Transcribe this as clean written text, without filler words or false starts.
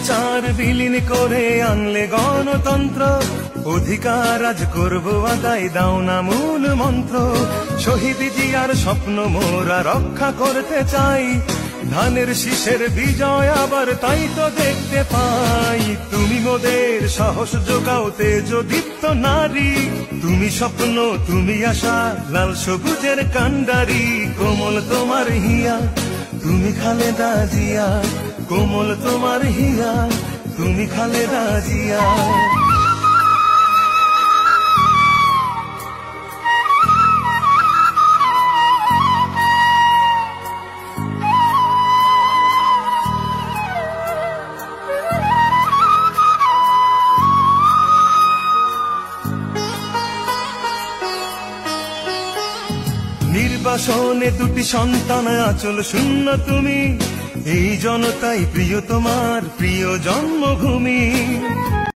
চার বিলীন করে আনলে গণতন্ত্র, অধিকার আজ করবো আদায়, দাও না মূল মন্ত্র। শহীদ জিয়ার স্বপ্ন মোরা রক্ষা করতে চাই, ধানের শীষের বিজয় আবার তাই তো দেখতে পাই। তুমি মোদের সাহস যোগাও তেজ দীপ্ত নারী, তুমি স্বপ্ন তুমি আশা লাল সবুজের কান্ডারি। কোমল তোমার হিয়া তুমি খালেদা জিয়া, কোমল তোমার হিয়া তুমি খালেদা জিয়া। নির্বাসনে দুটি সন্তান আচল শূন্য তুমি, এই জনতাই প্রিয় তোমার প্রিয় জন্মভূমি।